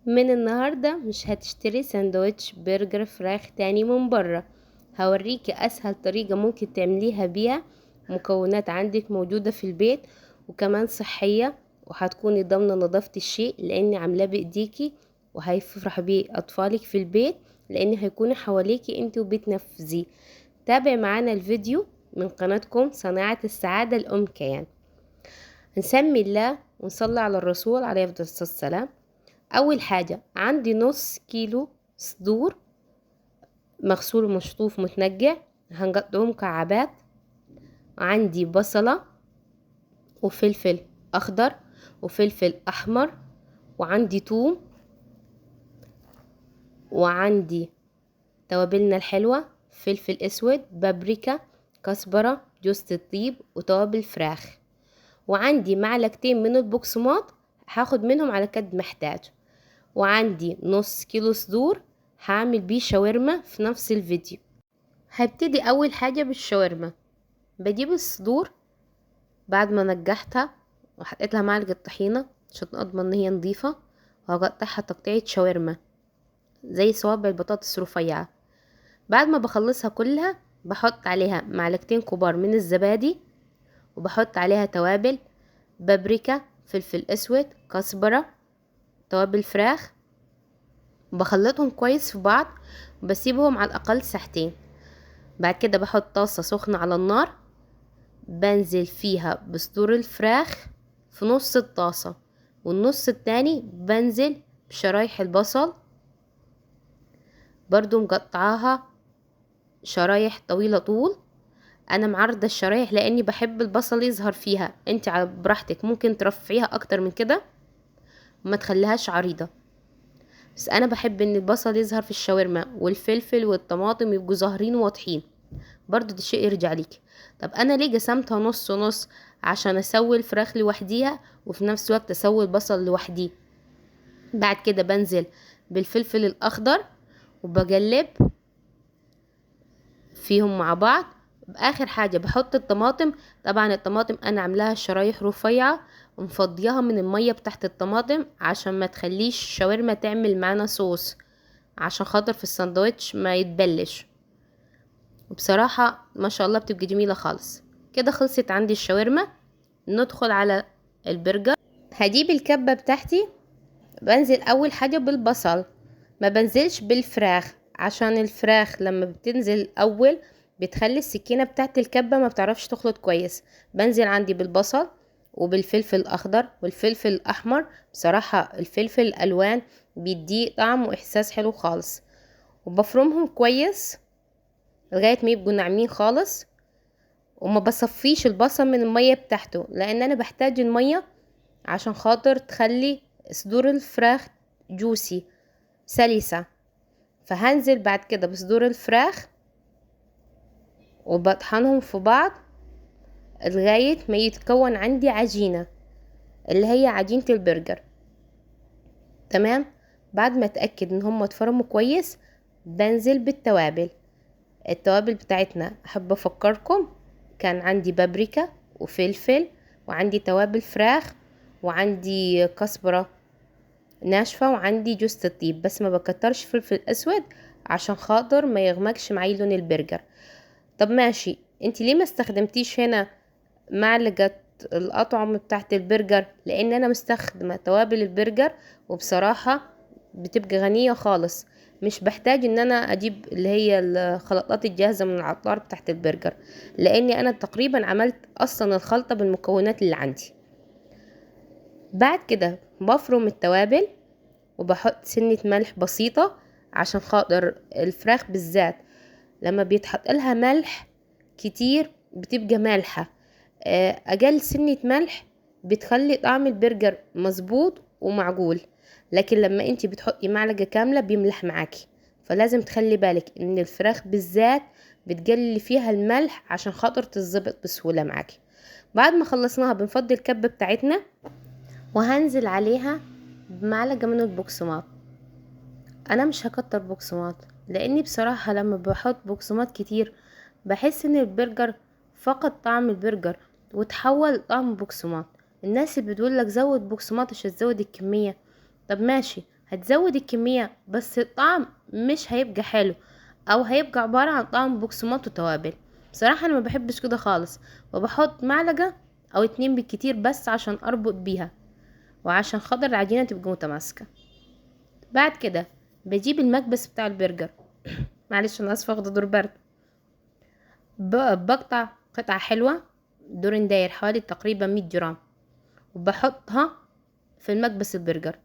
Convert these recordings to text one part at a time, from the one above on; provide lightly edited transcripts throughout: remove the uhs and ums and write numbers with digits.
من النهاردة مش هتشتري سندوتش برجر فراخ تاني من برا. هوريكي اسهل طريقة ممكن تعمليها بيها. مكونات عندك موجودة في البيت وكمان صحية، وهتكوني ضامنة نظافة الشيء لاني عاملاه بايديكي، وهيفرح بيه اطفالك في البيت لان هيكونوا حواليكي انت وبتنفذيه. تابعي معانا الفيديو من قناتكم صناعة السعادة الام كيان. نسمي الله ونصلي على الرسول عليه افضل الصلاة والسلام. اول حاجة عندي نص كيلو صدور مغسول ومشطوف متنقع، هنقطعه مكعبات. عندي بصلة وفلفل اخضر وفلفل احمر، وعندي توم، وعندي توابلنا الحلوة، فلفل اسود، بابريكا، كزبرة، جوز الطيب، وتوابل فراخ. وعندي معلقتين من البقسماط هاخد منهم على قد محتاج. وعندي نص كيلو صدور هعمل بيه شاورما في نفس الفيديو. هبتدي اول حاجة بالشاورما. بجيب الصدور بعد ما نجحتها وحطيت لها معلقة طحينة عشان اضمن ان هي نظيفة، وهقطعها تقطيعة شاورما زي صوابع البطاطس رفيعة. بعد ما بخلصها كلها بحط عليها معلقتين كبار من الزبادي، وبحط عليها توابل بابريكا، فلفل اسود، كزبرة، توابل فراخ. بخلطهم كويس في بعض وبسيبهم على الاقل ساعتين. بعد كده بحط طاسة سخنة على النار، بنزل فيها بصدور الفراخ في نص الطاسة، والنص التاني بنزل بشرايح البصل برضو مقطعاها شرايح طويلة طول. انا معرضة الشرايح لاني بحب البصل يظهر فيها، انت على براحتك ممكن ترفعيها اكتر من كده وما تخليهاش عريضة، بس انا بحب ان البصل يظهر في الشاورما والفلفل والطماطم يبقوا ظاهرين واضحين. برضو ده شيء يرجع ليك. طب انا ليه قسمتها نص ونص؟ عشان اسوي الفراخ لوحديها وفي نفس الوقت اسوي البصل لوحديه. بعد كده بنزل بالفلفل الاخضر وبقلب فيهم مع بعض. باخر حاجة بحط الطماطم. طبعا الطماطم انا عاملاها شرايح رفيعة ومفضيها من المية بتاعت الطماطم عشان ما تخليش الشاورما تعمل معانا صوص، عشان خاطر في الساندوتش ما يتبلش. وبصراحة ما شاء الله بتبقى جميلة خالص. كده خلصت عندي الشاورما. ندخل على البرجر. هجيب الكبة بتاعتي، بنزل اول حاجة بالبصل، ما بنزلش بالفراخ عشان الفراخ لما بتنزل اول بتخلي السكينة بتاعت الكبة ما بتعرفش تخلط كويس. بنزل عندي بالبصل وبالفلفل الاخضر والفلفل الاحمر. بصراحة الفلفل الالوان بيديه طعم واحساس حلو خالص، وبفرمهم كويس لغاية ما يبقوا ناعمين خالص. وما بصفيش البصل من المية بتاعته لان انا بحتاج المية عشان خاطر تخلي صدور الفراخ جوسي سلسة. فهنزل بعد كده بصدور الفراخ وبطحنهم في بعض لغاية ما يتكون عندي عجينة اللي هي عجينة البرجر. تمام. بعد ما اتأكد ان هم اتفرموا كويس بنزل بالتوابل. التوابل بتاعتنا احب افكركم كان عندي بابريكا وفلفل، وعندي توابل فراخ، وعندي كزبرة ناشفة، وعندي جوز الطيب بس ما بكترش فلفل اسود عشان خاطر ما يغمقش معي لون البرجر. طب ماشي، انت ليه ما استخدمتيش هنا معلقة الأطعمة بتاعت البرجر؟ لان انا مستخدمة توابل البرجر وبصراحة بتبقى غنية خالص، مش بحتاج ان انا اجيب اللي هي الخلطات الجاهزة من العطار بتاعت البرجر، لاني انا تقريبا عملت اصلا الخلطة بالمكونات اللي عندي. بعد كده بفرم التوابل وبحط سنة ملح بسيطة عشان خاطر الفراخ بالذات لما بيتحط لها ملح كتير بتبقى مالحة. اقل سنة ملح بتخلي طعم البرجر مظبوط ومعقول، لكن لما انتي بتحطي معلقة كاملة بيملح معاكي. فلازم تخلي بالك ان الفراخ بالذات بتقللي فيها الملح عشان خاطر تظبط بسهولة معاكي. بعد ما خلصناها بنفضي الكبة بتاعتنا وهنزل عليها بمعلقة من البقسماط. انا مش هكتر بقسماط لاني بصراحة لما بحط بقسماط كتير بحس ان البرجر فقد طعم البرجر وتحول طعم بقسماط. الناس اللي بتقولك زود بقسماط عشان تزود الكمية، طب ماشي هتزود الكمية بس الطعم مش هيبقى حلو، او هيبقى عبارة عن طعم بقسماط وتوابل. بصراحة انا ما بحبش كده خالص، وبحط معلقة او 2 بالكتير بس عشان اربط بيها وعشان خاطر العجينة تبقى متماسكة. بعد كده بجيب المكبس بتاع البرجر معلش انا اسفة واخدة دور برد. بقطع قطعة حلوة دور داير حوالي تقريبا 100 جرام، وبحطها في المكبس البرجر.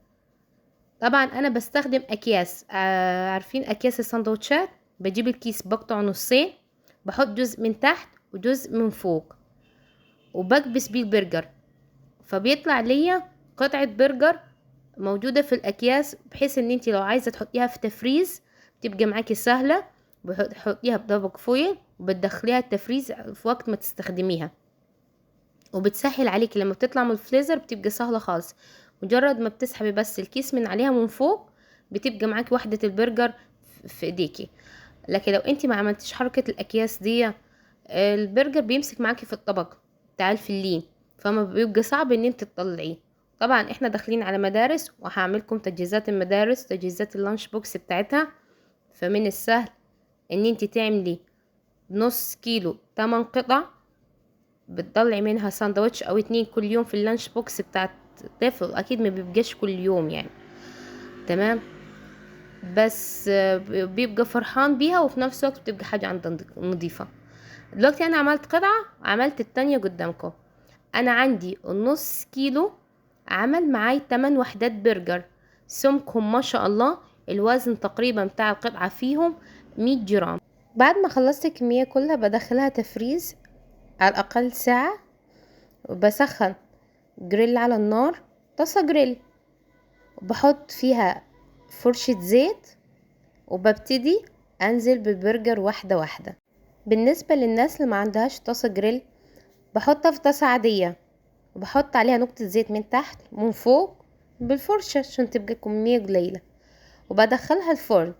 طبعا انا بستخدم اكياس، عارفين اكياس السندوتشات؟ بجيب الكيس بقطعه نصين، بحط جزء من تحت وجزء من فوق، وبكبس بيه البرجر، فبيطلع ليا قطعة برجر موجودة في الاكياس، بحيث ان انتي لو عايزة تحطيها في تفريز تبقى معاكي سهلة. بتحطيها بطبق فويل وبتدخليها التفريز في وقت ما تستخدميها، وبتسهل عليكي لما بتطلع من الفريزر، بتبقى سهلة خالص. مجرد ما بتسحبي بس الكيس من عليها من فوق بتبقى معاكي وحدة البرجر في ايديكي. لكن لو انتي ما عملتيش حركة الاكياس دي، البرجر بيمسك معاكي في الطبق بتاع الفلين، فما بيبقى صعب ان انت تطلعيه. طبعا احنا داخلين على مدارس، وهعملكم تجهيزات المدارس، تجهيزات اللانش بوكس بتاعتها. فمن السهل ان انت تعملي نص كيلو 8 قطع، بتطلعي منها ساندوتش او 2 كل يوم في اللانش بوكس بتاعت الطفل، اكيد ما بيبقاش كل يوم يعني. تمام. بس بيبقى فرحان بيها، وفي نفس الوقت بتبقى حاجة عندها نظيفة. دلوقتي انا عملت قطعة، عملت التانية قدامكم. انا عندي النص كيلو عمل معاي 8 وحدات برجر، سمكهم ما شاء الله، الوزن تقريبا بتاع القطعة فيهم 100 جرام. بعد ما خلصت الكمية كلها بدخلها تفريز على الاقل ساعة، وبسخن جريل على النار، طاسة جريل، وبحط فيها فرشة زيت، وببتدي انزل بالبرجر واحدة واحدة. بالنسبة للناس اللي ما عندهاش طاسة جريل، بحطها في طاسة عادية، وبحط عليها نقطة زيت من تحت ومن فوق بالفرشة عشان تبقى كمية قليلة، وبدخلها الفرن،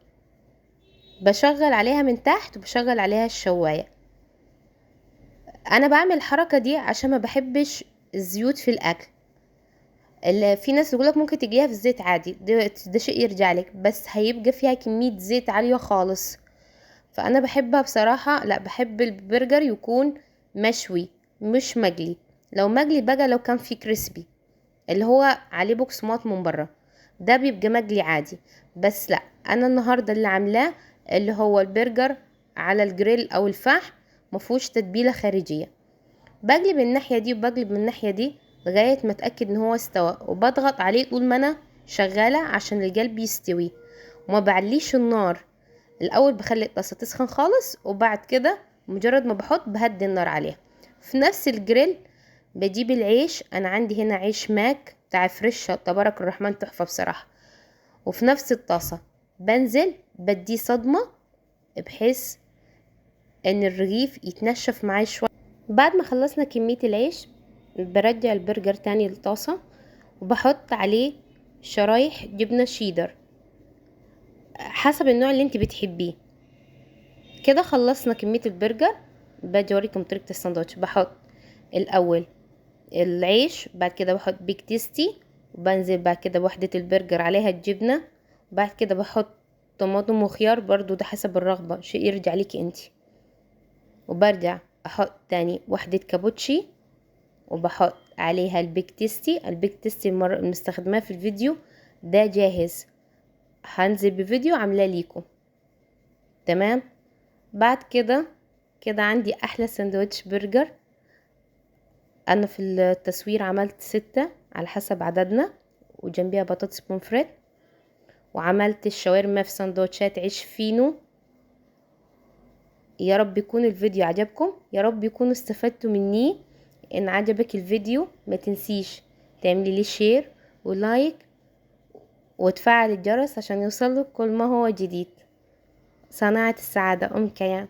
بشغل عليها من تحت وبشغل عليها الشواية. انا بعمل الحركة دي عشان ما بحبش الزيوت في الاكل. اللي في ناس يقولك ممكن تجيها في الزيت عادي، ده شيء يرجع لك، بس هيبقى فيها كمية زيت عالية خالص. فانا بحبها بصراحة، لا، بحب البرجر يكون مشوي مش مقلي. لو مقلي بقى، لو كان فيه كريسبي اللي هو عليه بقسماط من بره، ده بيبقى مقلي عادي. بس لا، انا النهارده اللي عاملاه اللي هو البرجر على الجريل او الفحم، مفهوش تتبيله خارجيه. بقلب من الناحيه دي وبقلب من الناحيه دي لغايه ما اتاكد ان هو استوى، وبضغط عليه طول ما انا شغاله عشان القلب يستوي، وما بعليش النار. الاول بخلي الطاسه تسخن خالص، وبعد كده مجرد ما بحط بهدي النار عليها. في نفس الجريل بجيب العيش، انا عندي هنا عيش ماك بتاع فريش تبارك الرحمن، تحفه بصراحه. وفي نفس الطاسه بنزل بديه صدمه، بحيث ان الرغيف يتنشف معايا شويه. بعد ما خلصنا كميه العيش، برجع البرجر تاني للطاسه، وبحط عليه شرايح جبنه شيدر حسب النوع اللي انت بتحبيه. كده خلصنا كميه البرجر. باجي اوريكم طريقه الساندوتش. بحط الاول العيش، بعد كده بحط بيك تيستي، وبنزل بعد كده بوحدة البرجر عليها الجبنة، بعد كده بحط طماطم وخيار، برضو ده حسب الرغبة، شيء يرجع ليكي انتي. وبرجع احط تاني وحدة كابوتشي، وبحط عليها البيك تيستي. البيك تيستي المرة المستخدماه في الفيديو ده جاهز، هنزل بفيديو عاملاه ليكم. تمام. بعد كده عندي احلى سندوتش برجر. انا في التصوير عملت 6 على حسب عددنا، وجنبيها بطاطس بومفريت، وعملت الشاورما في سندوتشات عيش فينو. يا رب يكون الفيديو عجبكم، يا رب يكونوا استفدتوا مني. ان عجبك الفيديو ما تنسيش تعملي لي شير ولايك وتفعل الجرس عشان يوصلك كل ما هو جديد. صناعة السعادة، كيان.